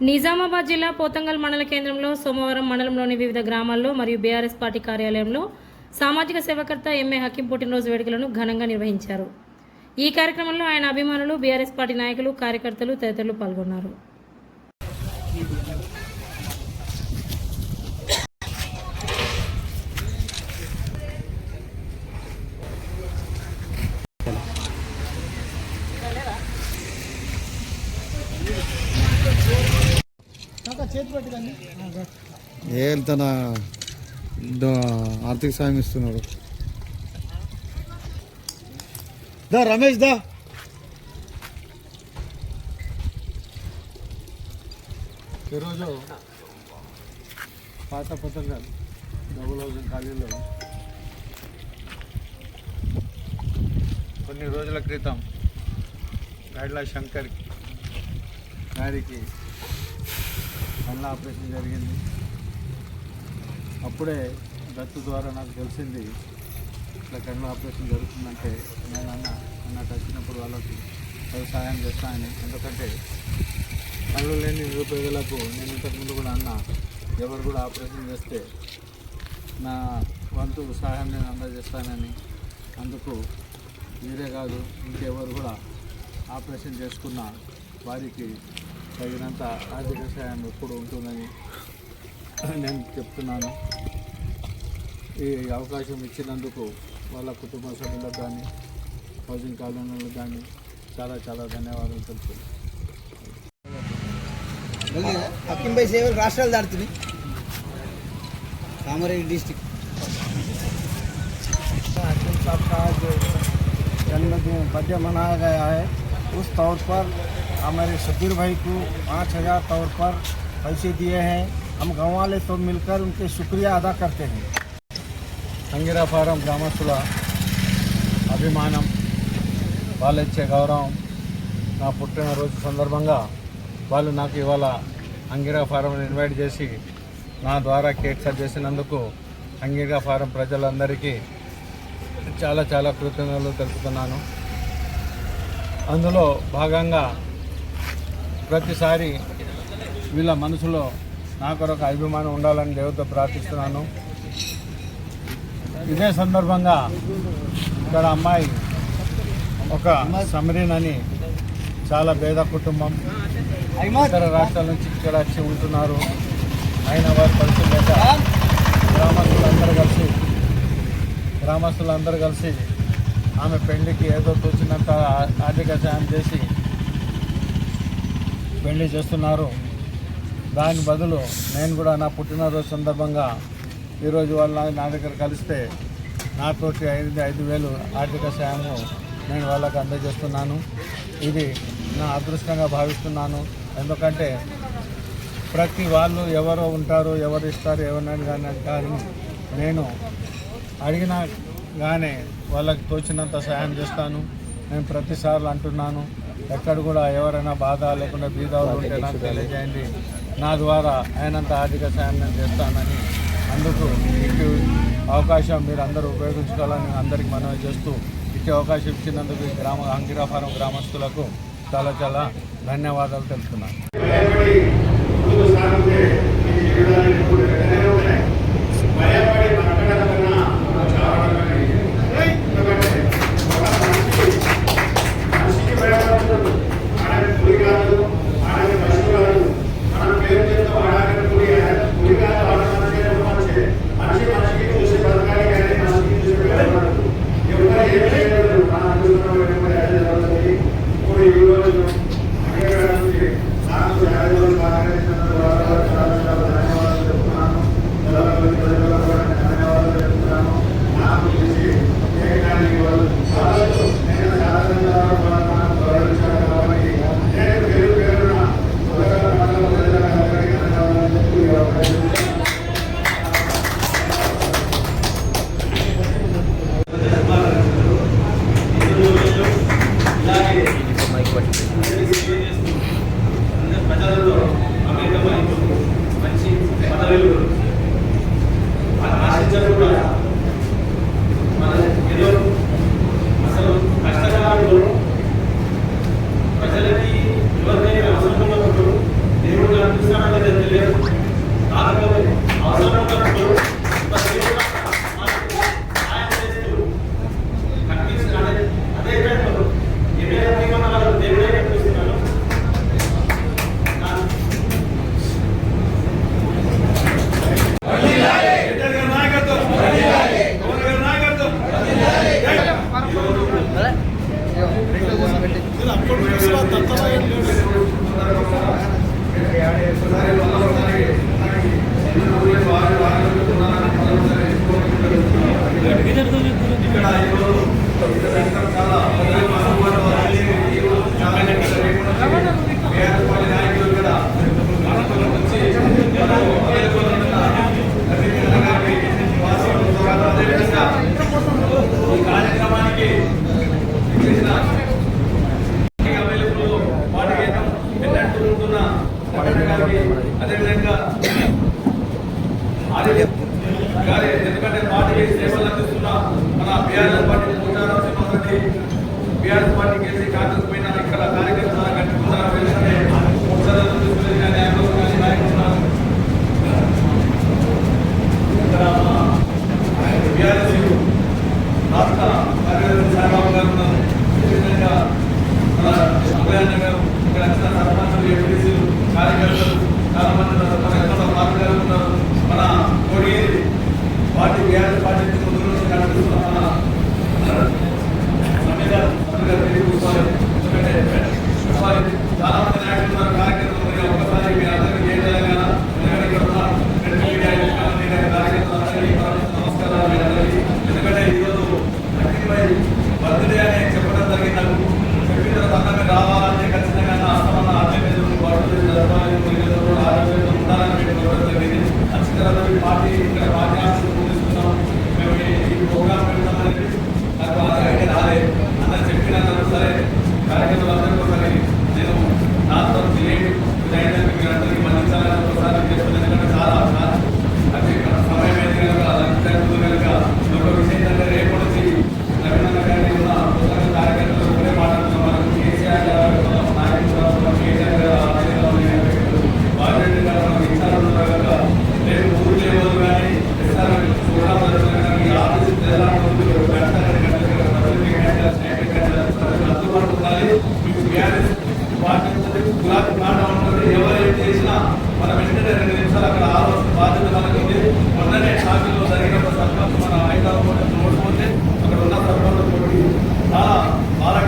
నిజామాబాద్ జిల్లా పోతంగల్ మండల కేంద్రంలో సోమవారం మండలంలోని వివిధ గ్రామాల్లో మరియు బీఆర్ఎస్ పార్టీ కార్యాలయంలో సామాజిక సేవకర్త ఎంఏ హకీం పుట్టినరోజు వేడుకలను ఘనంగా నిర్వహించారు. ఈ కార్యక్రమంలో ఆయన అభిమానులు, బీఆర్ఎస్ పార్టీ నాయకులు, కార్యకర్తలు తదితరులు పాల్గొన్నారు. తన ఆర్థిక సాయం ఇస్తున్నాడు. దా రమేష్ దా. ఈరోజు పాత పోతంగల్ డబుల్ హౌసింగ్ కాలనీలో కొన్ని రోజుల క్రితం గాడ్ల శంకర్ గారికి కళ్ళ ఆపరేషన్ జరిగింది. అప్పుడే దత్తు ద్వారా నాకు తెలిసింది ఇట్లా కళ్ళ ఆపరేషన్ జరుగుతుందంటే నేను అన్నట్టు వచ్చినప్పుడు వాళ్ళకి సహాయం చేస్తానని. ఎందుకంటే కళ్ళు లేని నిరుపేదలకు నేను ఇంతకుముందు కూడా ఎవరు కూడా ఆపరేషన్ చేస్తే నా వంతు సహాయం నేను అందజేస్తానని. అందుకు మీరే కాదు ఇంకెవరు కూడా ఆపరేషన్ చేసుకున్న వారికి తగినంత ఆర్థిక సహాయం ఎప్పుడు ఉంటుందని నేను చెప్తున్నాను. ఈ అవకాశం ఇచ్చినందుకు వాళ్ళ కుటుంబ సభ్యులకు కానీ హౌసింగ్ కాలనీలకు కానీ చాలా చాలా ధన్యవాదాలు తెలుపుతున్నాను. హకీం భాయ్ సేవలు రాష్ట్రాలు దాడుతున్నాయి. कामरेड्डी डिस्ट्रिक्ट हकीम साहब का जो जन्मदिन बर्थडे मनाया गया है, उस तौर पर हमारे शब्बीर भाई को 5000 तौर पर पैसे दिए हैं. हम गाँव वाले तो मिलकर उनके शुक्रिया अदा करते हैं. అంగిరా ఫారం గ్రామస్తుల అభిమానం, వాళ్ళు ఇచ్చే గౌరవం, నా పుట్టినరోజు సందర్భంగా వాళ్ళు నాకు ఇవాళ అంగిరా ఫారంని ఇన్వైట్ చేసి నా ద్వారా కేక్ కట్ చేసినందుకు అంగిరా ఫారం ప్రజలందరికీ చాలా చాలా కృతజ్ఞతలు తెలుపుతున్నాను. అందులో భాగంగా ప్రతిసారి వీళ్ళ మనసులో నా కొరకు అభిమానం ఉండాలని దేవుడితో ప్రార్థిస్తున్నాను. ఇదే సందర్భంగా ఇక్కడ అమ్మాయి ఒక సమరీన్ అని చాలా పేద కుటుంబం, ఇతర రాష్ట్రాల నుంచి ఇక్కడ వచ్చి ఉంటున్నారు. అయిన వారి పరిస్థితి లేక గ్రామస్తులందరూ కలిసి ఆమె పెళ్లికి ఏదో తోచినంత ఆర్థిక సాయం చేసి పెళ్లి చేస్తున్నారు. దాని బదులు నేను కూడా నా పుట్టినరోజు సందర్భంగా ఈరోజు వాళ్ళు నా దగ్గర కలిస్తే నాతోటి 5,000 ఆర్థిక సాయము నేను వాళ్ళకి అందజేస్తున్నాను. ఇది నా అదృష్టంగా భావిస్తున్నాను. ఎందుకంటే ప్రతి వాళ్ళు ఎవరో ఉంటారు, ఎవరు ఇస్తారు, ఎవరినైనా కానీ నేను అడిగినా కానీ వాళ్ళకి తోచినంత సహాయం చేస్తాను. నేను ప్రతిసార్లు అంటున్నాను, ఎక్కడ కూడా ఎవరైనా బాధ లేకుండా బీదవాళ్ళు ఉంటే నాకు తెలియజేయండి, నా ద్వారా అయినంత ఆర్థిక సాయం నేను చేస్తానని. అందుకు ఇటు అవకాశం మీరు అందరూ ఉపయోగించుకోవాలని అందరికీ మనవి చేస్తూ ఇచ్చే అవకాశం ఇచ్చినందుకు ఈ అంగిరా ఫారం గ్రామస్తులకు చాలా చాలా ధన్యవాదాలు తెలుపుతున్నాను. అదేవిధంగా ఎందుకంటే పార్టీకి సేవలు అందిస్తున్న మన బీఆర్ఎస్ పార్టీ బీఆర్ఎస్ పార్టీకి వేసి కాంగ్రెస్ పైన ఇక్కడ కార్యకర్తలు కట్టుకున్నారు బీఆర్ఎస్ రాష్ట్ర కార్యదర్శి సాయిబాబు గారు ఉన్నారు. అదేవిధంగా మన అభయాన్న గారు ఇక్కడ వచ్చిన సర్పంచులు ఎంపీసీలు కార్యకర్తలు చాలా మంది పార్టీలు ఉన్నారు. మన కోడియేరి పార్టీ బీఆర్ఎస్ పార్టీ ముందు నుంచి నడుస్తున్న మన చాలా మంది నాయకులు ఉన్నారు, కార్యకర్తలు ఉన్నారు. ఒకసారి మీ అందరికీ ఏ తెలంగాణ నమస్కారాలు. ఎందుకంటే ఈరోజు బర్త్డే అని చెప్పడం జరిగింది. నాకు చెప్పిన తర్వాత అందరికీ రావాలంటే ఖచ్చితంగా అస్తమన్న ఆరోగ్యం ఉండాలని పెట్టుకోవడం జరిగింది. ఖచ్చితంగా పార్టీ ఇక్కడ పార్టీ తీసుకున్నాం. మేము ఈ ప్రోగ్రాం పెడతామని నాకు ఐడియా రాలేదు. అందరు చెప్పినందుకు సరే కార్యక్రమాలు అందరికీ ఒకసారి నేను నాతో తెలియదు మీరు అందరికీ మన్నించాలని ఒకసారి చేస్తున్నాను. ఎందుకంటే చాలా సమయం అయితే కనుక కనుక ఒక విషయం ఏంటంటే రేపటి నుంచి రవీంద్ర గారి ఉన్న పుస్తక కార్యకర్తలు ఒకటే మాట్లాడుతున్నాం. మనకు కేసీఆర్ గారు నాయకులు కేసీఆర్ గారు వాజపేయి గారు మనకు ఇచ్చారు కనుక రేపు ఊరు లేవదు కానీ ప్రోగ్రాం జరుగుతుంది. ఈ ఆఫీసు అందుబాటు ఉండాలి. మీకు బీఆర్ఎస్ పార్టీ గులాబీ కాండ ఉంటుంది. ఎవరు చేసినా మన వెంటనే 2 నిమిషాలు అక్కడ ఆలోచన బాధ్యత మనకు ఉంది. మొన్ననే షాపుల్లో జరిగిన సర్పంచ్ మన హైదరాబాద్ ఓడిపోతే అక్కడ ఉన్న సర్పంచ్ చాలా బాగా